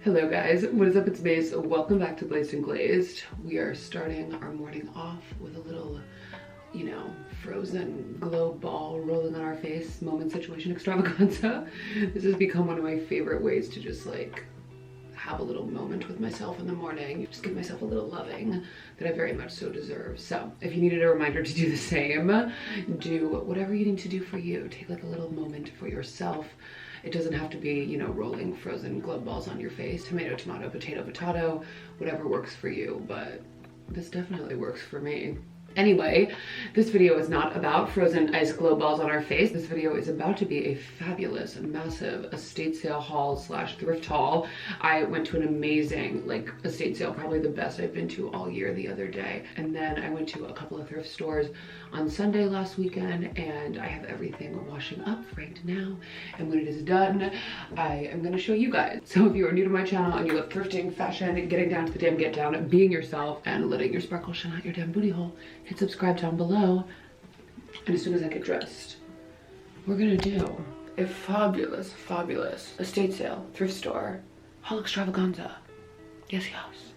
Hello guys, what is up? It's Mace. Welcome back to Blazed and Glazed. We are starting our morning off with a little, you know, frozen glow ball rolling on our face moment situation extravaganza. This has become one of my favorite ways to just like have a little moment with myself in the morning. Just give myself a little loving that I very much so deserve. So if you needed a reminder to do the same, do whatever you need to do for you. Take like a little moment for yourself. It doesn't have to be, you know, rolling frozen glow balls on your face. Tomato, tomato, potato, potato, whatever works for you, but this definitely works for me. Anyway, this video is not about frozen ice glow balls on our face. This video is about to be a fabulous, massive estate sale haul slash thrift haul. I went to an amazing like estate sale, probably the best I've been to all year the other day. And then I went to a couple of thrift stores on Sunday last weekend, and I have everything washing up right now. And when it is done, I am gonna show you guys. So if you are new to my channel and you love thrifting, fashion, getting down to the damn get down, being yourself, and letting your sparkle shine out your damn booty hole, hit subscribe down below. And as soon as I get dressed, we're gonna do a fabulous, fabulous estate sale, thrift store, haul extravaganza. Yes, yes.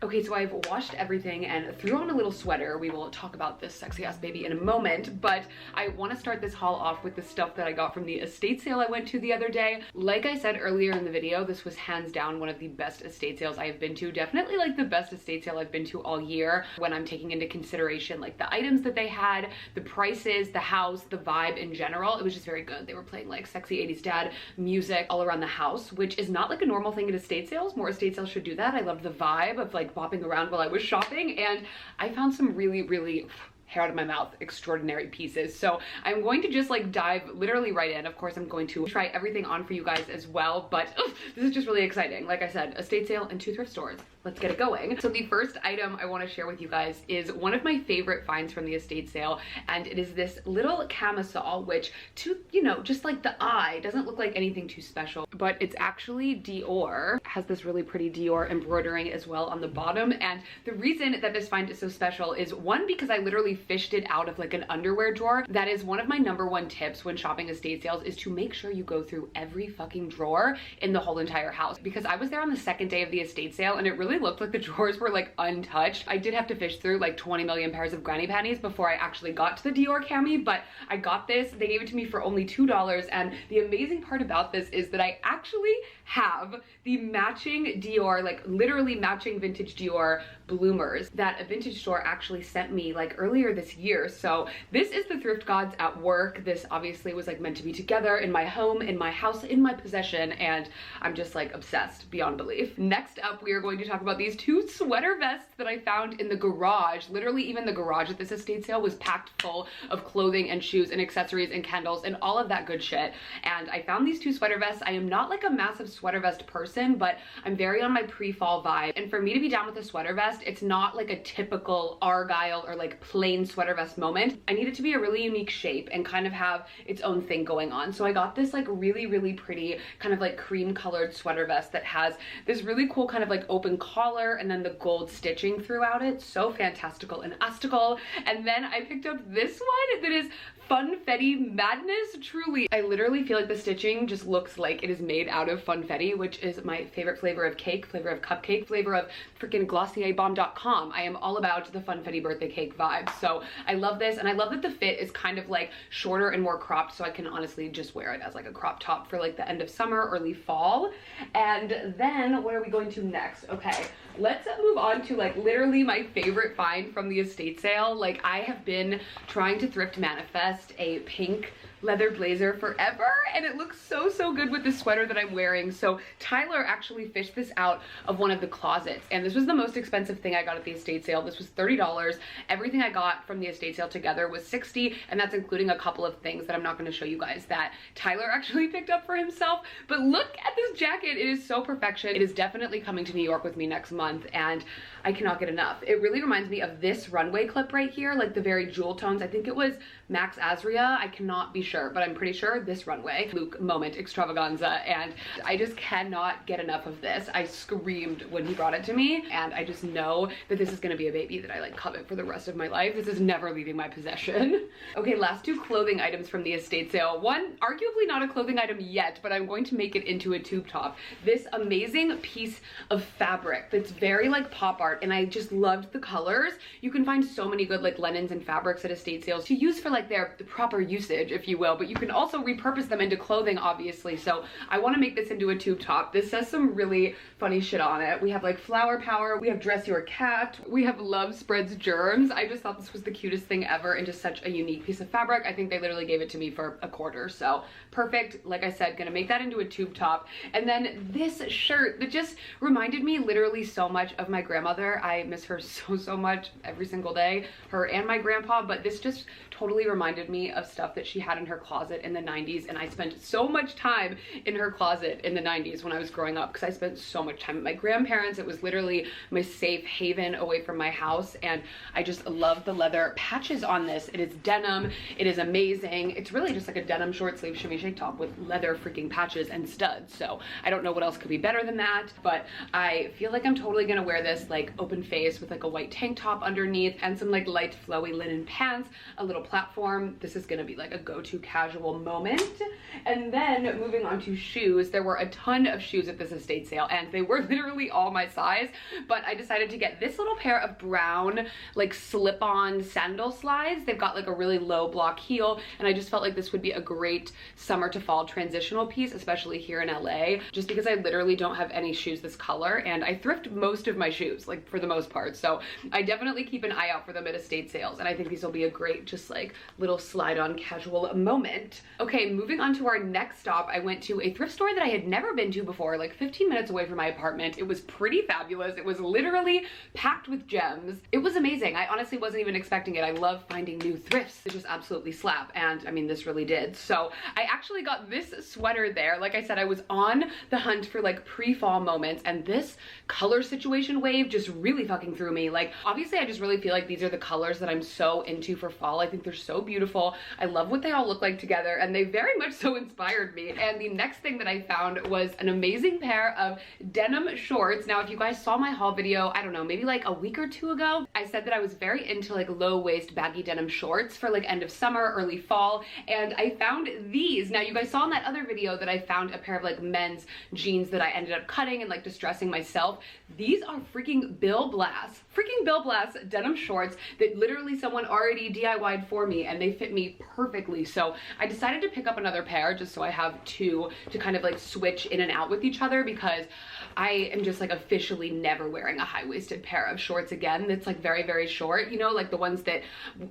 Okay, so I've washed everything and threw on a little sweater. We will talk about this sexy ass baby in a moment, but I want to start this haul off with the stuff that I got from the estate sale I went to the other day. Like I said earlier in the video, this was hands down one of the best estate sales I have been to. Definitely like the best estate sale I've been to all year when I'm taking into consideration like the items that they had, the prices, the house, the vibe in general. It was just very good. They were playing like sexy 80s dad music all around the house, which is not like a normal thing at estate sales. More estate sales should do that. I loved the vibe of like bopping around while I was shopping, and I found some really hair out of my mouth extraordinary pieces. So I'm going to just like dive literally right in. Of course, I'm going to try everything on for you guys as well, but this is just really exciting. Like I said, estate sale and 2 thrift stores. Let's get it going. So the first item I want to share with you guys is one of my favorite finds from the estate sale, and it is this little camisole, which to, you know, just like the eye doesn't look like anything too special, but it's actually Dior. It has this really pretty Dior embroidering as well on the bottom, and the reason that this find is so special is one, because I literally fished it out of like an underwear drawer. That is one of my #1 tips when shopping estate sales, is to make sure you go through every fucking drawer in the whole entire house, because I was there on the second day of the estate sale and it really looked like the drawers were like untouched. I did have to fish through like 20 million pairs of granny panties before I actually got to the Dior cami, but I got this. They gave it to me for only $2, and the amazing part about this is that I actually have the matching Dior, like literally matching vintage Dior bloomers that a vintage store actually sent me like earlier this year. So this is the thrift gods at work. This obviously was like meant to be together in my home, in my house, in my possession, and I'm just like obsessed beyond belief. Next up, we are going to talk about these 2 sweater vests that I found in the garage. Literally even the garage at this estate sale was packed full of clothing and shoes and accessories and candles and all of that good shit. And I found these 2 sweater vests. I am not like a massive sweater vest person, but I'm very on my pre-fall vibe. And for me to be down with a sweater vest, it's not like a typical Argyle or like plain sweater vest moment. I need it to be a really unique shape and kind of have its own thing going on. So I got this like really pretty kind of like cream colored sweater vest that has this really cool kind of like open collar and then the gold stitching throughout it. So fantastical and astical. And then I picked up this one that is funfetti madness. Truly, I literally feel like the stitching just looks like it is made out of funfetti, which is my favorite flavor of cake, flavor of cupcake, flavor of freaking glossierbomb.com. I am all about the funfetti birthday cake vibe. So I love this, and I love that the fit is kind of like shorter and more cropped, so I can honestly just wear it as like a crop top for like the end of summer, early fall. And then what are we going to next? Okay, let's move on to like literally my favorite find from the estate sale. Like I have been trying to thrift manifest a pink leather blazer forever, and it looks so good with the sweater that I'm wearing. So Tyler actually fished this out of one of the closets, and this was the most expensive thing I got at the estate sale. This was $30. Everything I got from the estate sale together was $60, and that's including a couple of things that I'm not going to show you guys that Tyler actually picked up for himself. But look at this jacket. It is so perfection. It is definitely coming to New York with me next month, and I cannot get enough. It really reminds me of this runway clip right here, like the very jewel tones. I think it was Max Azria. I cannot be sure, but I'm pretty sure this runway, Luke moment extravaganza, and I just cannot get enough of this. I screamed when he brought it to me, and I just know that this is gonna be a baby that I like covet for the rest of my life. This is never leaving my possession. Okay, last two clothing items from the estate sale. One, arguably not a clothing item yet, but I'm going to make it into a tube top. This amazing piece of fabric that's very like pop art, and I just loved the colors. You can find so many good like linens and fabrics at estate sales to use for like their proper usage, if you will, but you can also repurpose them into clothing, obviously. So I want to make this into a tube top. This says some really funny shit on it. We have like flower power, we have dress your cat, we have love spreads germs. I just thought this was the cutest thing ever and just such a unique piece of fabric. I think they literally gave it to me for a quarter, so perfect. Like I said, gonna make that into a tube top. And then this shirt that just reminded me literally so much of my grandmother. I miss her so much every single day, her and my grandpa, but this just totally reminded me of stuff that she had in her closet in the 90s, and I spent so much time in her closet in the 90s when I was growing up because I spent so much time with my grandparents. It was literally my safe haven away from my house, and I just love the leather patches on this. It is denim, it is amazing. It's really just like a denim short sleeve shimmy shake top with leather freaking patches and studs, so I don't know what else could be better than that, but I feel like I'm totally gonna wear this like open face with like a white tank top underneath and some like light flowy linen pants, a little platform. This is gonna be like a go-to casual moment. And then moving on to shoes, there were a ton of shoes at this estate sale and they were literally all my size, but I decided to get this little pair of brown like slip-on sandal slides. They've got like a really low block heel, and I just felt like this would be a great summer to fall transitional piece, especially here in LA, just because I literally don't have any shoes this color, and I thrift most of my shoes, like for the most part, so I definitely keep an eye out for them at estate sales, and I think these will be a great just like little slide on casual moment. Okay, moving on to our next stop, I went to a thrift store that I had never been to before, like 15 minutes away from my apartment. It was pretty fabulous. It was literally packed with gems. It was amazing. I honestly wasn't even expecting it. I love finding new thrifts. It just absolutely slap, and I mean this really did. So I actually got this sweater there. Like I said, I was on the hunt for like pre-fall moments, and this color situation wave just really fucking threw me. Like obviously I just really feel like these are the colors that I'm so into for fall. I think they're so beautiful. I love what they all look like together, and they very much so inspired me. And the next thing that I found was an amazing pair of denim shorts. Now if you guys saw my haul video, I don't know, maybe like a week or two ago, I said that I was very into like low waist baggy denim shorts for like end of summer, early fall, and I found these. Now you guys saw in that other video that I found a pair of like men's jeans that I ended up cutting and like distressing myself. These are freaking Bill Blass denim shorts that literally someone already DIY'd for me, and they fit me perfectly. So I decided to pick up another pair just so I have two to kind of like switch in and out with each other, because I am just like officially never wearing a high-waisted pair of shorts again that's like very short, you know, like the ones that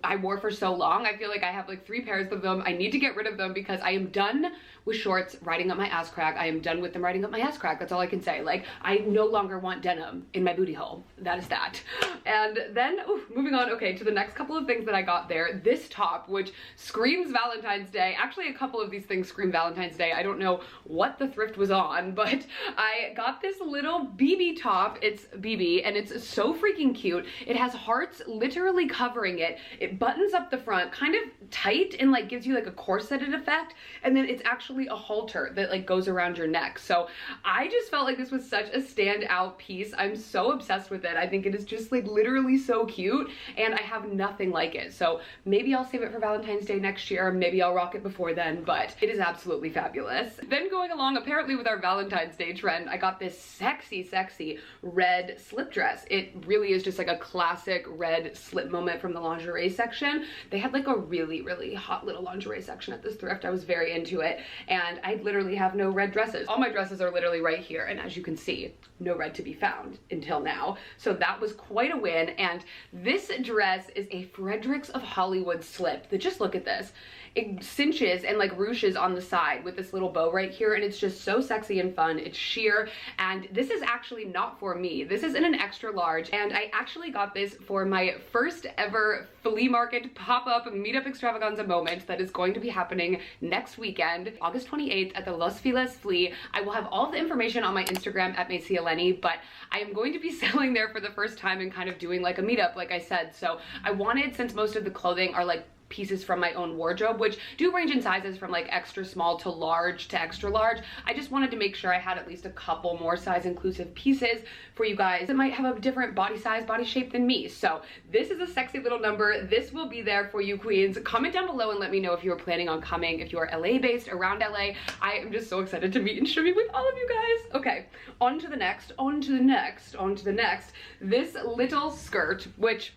I wore for so long. I feel like I have like 3 pairs of them. I need to get rid of them because I am done with shorts riding up my ass crack. I am done with them riding up my ass crack. That's all I can say. Like I no longer want denim in my booty hole. That is that. And then moving on, okay, to the next couple of things that I got there. This top, which screams Valentine's Day. Actually, a couple of these things scream Valentine's Day. I don't know what the thrift was on, but I got this little BB top. It's BB and it's so freaking cute. It has hearts literally covering it. It buttons up the front kind of tight and like gives you like a corseted effect, and then it's actually a halter that like goes around your neck. So I just felt like this was such a standout piece. I'm so obsessed with it. I think it is just like literally so cute, and I have nothing like it. So maybe I'll save it for Valentine's Day next year. Maybe I'll rock it before then, but it is absolutely fabulous. Then going along apparently with our Valentine's Day trend, I got this sexy red slip dress. It really is just like a classic red slip moment from the lingerie section. They had like a really hot little lingerie section at this thrift. I was very into it, and I literally have no red dresses. All my dresses are literally right here, and as you can see, no red to be found until now. So that was quite a win, and this dress is a Fredericks of Hollywood slip that, just look at this. It cinches and like ruches on the side with this little bow right here, and it's just so sexy and fun. It's sheer, and this is actually not for me. This is in an extra large, and I actually got this for my first ever flea market pop-up meetup extravaganza moment that is going to be happening next weekend, August 28th at the Los Feliz Flea. I will have all the information on my Instagram at @MacyEleni, but I am going to be selling there for the first time and kind of doing like a meetup, like I said. So I wanted, since most of the clothing are like pieces from my own wardrobe, which do range in sizes from like extra small to large to extra large. I just wanted to make sure I had at least a couple more size inclusive pieces for you guys that might have a different body size, body shape than me. So this is a sexy little number. This will be there for you queens. Comment down below and let me know if you are planning on coming, if you are LA based, around LA. I am just so excited to meet and stream with all of you guys. Okay, on to the next, on to the next, on to the next. This little skirt, which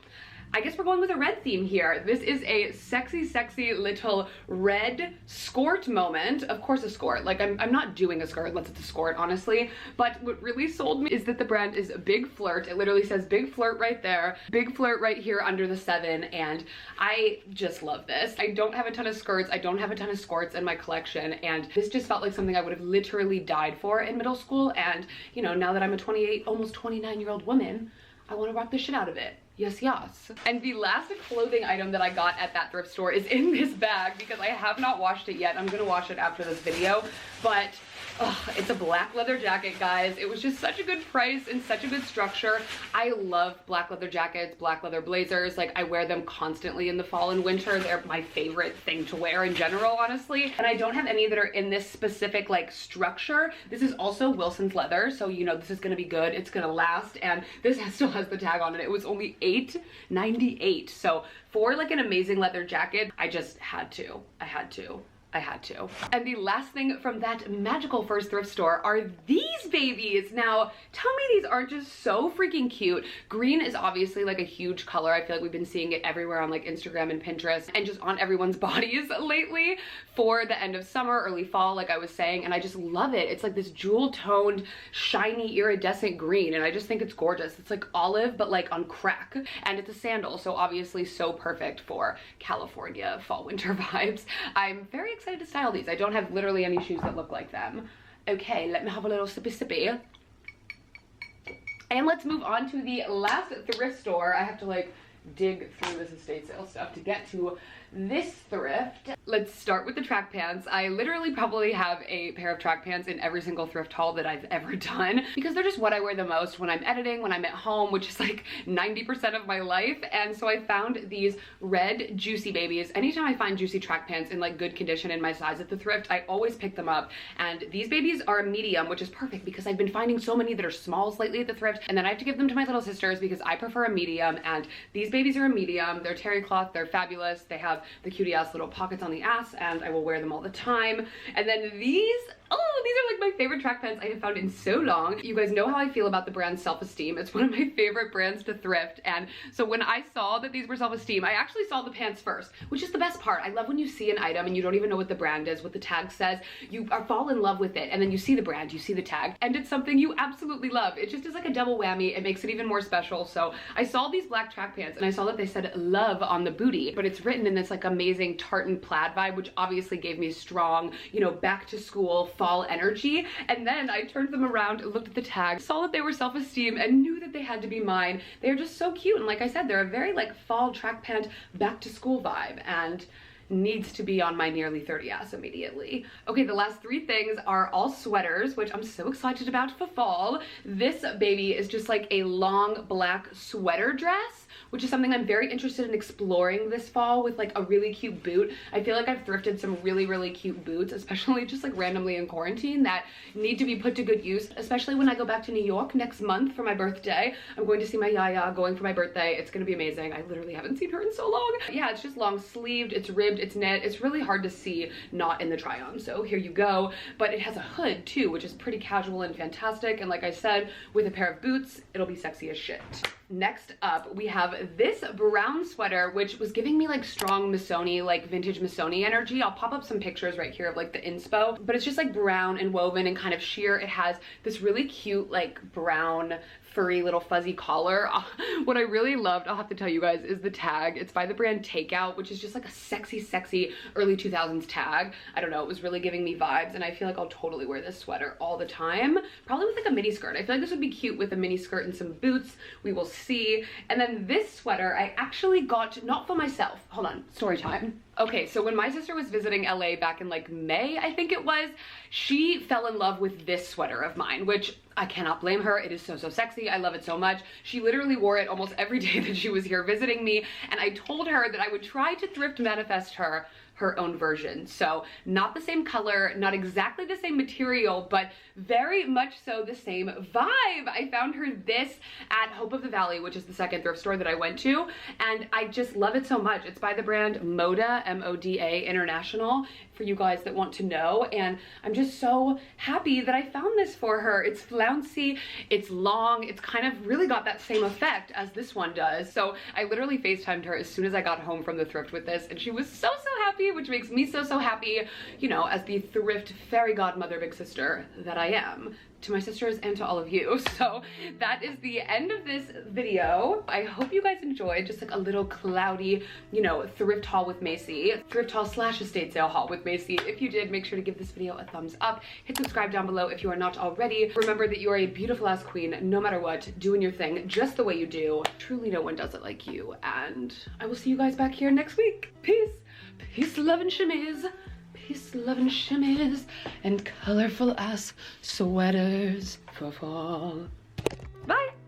I guess we're going with a red theme here. This is a sexy, sexy little red skirt moment. Of course a skirt. Like I'm not doing a skirt unless it's a skirt, honestly. But what really sold me is that the brand is Big Flirt. It literally says Big Flirt right there. Big Flirt right here under the 7. And I just love this. I don't have a ton of skirts. I don't have a ton of skirts in my collection. And this just felt like something I would have literally died for in middle school. And you know, now that I'm a 28, almost 29-year-old woman, I want to rock the shit out of it. Yes, yes. And the last clothing item that I got at that thrift store is in this bag because I have not washed it yet. I'm gonna wash it after this video, but it's a black leather jacket, guys. It was just such a good price and such a good structure. I love black leather jackets, black leather blazers. Like I wear them constantly in the fall and winter. They're my favorite thing to wear in general, honestly. And I don't have any that are in this specific like structure. This is also Wilson's leather, so you know this is gonna be good. It's gonna last, and this still has the tag on it. It was only $8.98. So for like an amazing leather jacket, I just had to. I had to. And the last thing from that magical first thrift store are these babies. Now, tell me these aren't just so freaking cute. Green is obviously like a huge color. I feel like we've been seeing it everywhere on like Instagram and Pinterest and just on everyone's bodies lately for the end of summer, early fall, like I was saying, and I just love it. It's like this jewel toned, shiny, iridescent green, and I just think it's gorgeous. It's like olive, but like on crack, and it's a sandal, so obviously so perfect for California fall winter vibes. I'm very excited to style these. I don't have literally any shoes that look like them. Okay, let me have a little sippy sippy. And let's move on to the last thrift store. I have to like dig through this estate sale stuff to get to this thrift. Let's start with the track pants. I literally probably have a pair of track pants in every single thrift haul that I've ever done because they're just what I wear the most when I'm editing, when I'm at home, which is like 90% of my life. And so I found these red juicy babies. Anytime I find juicy track pants in like good condition in my size at the thrift, I always pick them up. And these babies are a medium, which is perfect because I've been finding so many that are smalls lately at the thrift, and then I have to give them to my little sisters because I prefer a medium, and these babies are a medium. They're terry cloth, they're fabulous. They have the cutie ass little pockets on the ass, and I will wear them all the time. And then these, oh, these are like my favorite track pants I have found in so long. You guys know how I feel about the brand Self-Esteem. It's one of my favorite brands to thrift, and so when I saw that these were Self-Esteem, I actually saw the pants first, which is the best part. I love when you see an item and you don't even know what the brand is, what the tag says. You fall in love with it, and then you see the brand, you see the tag, and it's something you absolutely love. It just is like a double whammy. It makes it even more special. So I saw these black track pants, and I saw that they said love on the booty, but it's written in this like amazing tartan plaid vibe, which obviously gave me strong, you know, back to school fall energy. And then I turned them around, looked at the tag, saw that they were Self-Esteem, and knew that they had to be mine. They're just so cute, and like I said, they're a very like fall track pant back to school vibe, and needs to be on my nearly 30 ass immediately. Okay, the last three things are all sweaters, which I'm so excited about for fall. This baby is just like a long black sweater dress, which is something I'm very interested in exploring this fall with like a really cute boot. I feel like I've thrifted some really, really cute boots, especially just like randomly in quarantine, that need to be put to good use, especially when I go back to New York next month for my birthday. I'm going to see my Yaya going for my birthday. It's gonna be amazing. I literally haven't seen her in so long. Yeah, it's just long sleeved, it's ribbed, it's knit. It's really hard to see not in the try on, so here you go. But it has a hood too, which is pretty casual and fantastic, and like I said, with a pair of boots, it'll be sexy as shit. Next up, we have this brown sweater, which was giving me like strong Missoni, like vintage Missoni energy. I'll pop up some pictures right here of like the inspo, but it's just like brown and woven and kind of sheer. It has this really cute like brown furry little fuzzy collar. What I really loved, I'll have to tell you guys, is the tag. It's by the brand Takeout, which is just like a sexy, sexy early 2000s tag. I don't know, it was really giving me vibes, and I feel like I'll totally wear this sweater all the time. Probably with like a mini skirt. I feel like this would be cute with a mini skirt and some boots. We will see. And then this sweater I actually got not for myself. Hold on, story time. Okay, so when my sister was visiting LA back in like May, I think it was, she fell in love with this sweater of mine, which I cannot blame her. It is so, so sexy. I love it so much. She literally wore it almost every day that she was here visiting me, and I told her that I would try to thrift manifest her own version. So not the same color, not exactly the same material, but very much so the same vibe. I found her this at Hope of the Valley, which is the second thrift store that I went to, and I just love it so much. It's by the brand Moda, M-O-D-A International, for you guys that want to know, and I'm just so happy that I found this for her. It's flouncy, it's long, it's kind of really got that same effect as this one does. So I literally FaceTimed her as soon as I got home from the thrift with this, and she was so, so happy, which makes me so, so happy, you know, as the thrift fairy godmother big sister that I am to my sisters and to all of you. So that is the end of this video. I hope you guys enjoyed just like a little cloudy, you know, thrift haul with Macy, thrift haul / estate sale haul with Macy. If you did, make sure to give this video a thumbs up, hit subscribe down below if you are not already. Remember that you are a beautiful ass queen, no matter what, doing your thing just the way you do. Truly no one does it like you, and I will see you guys back here next week. Peace, peace, love, and shimmies. Peace, love, and shimmies, and colorful ass sweaters for fall.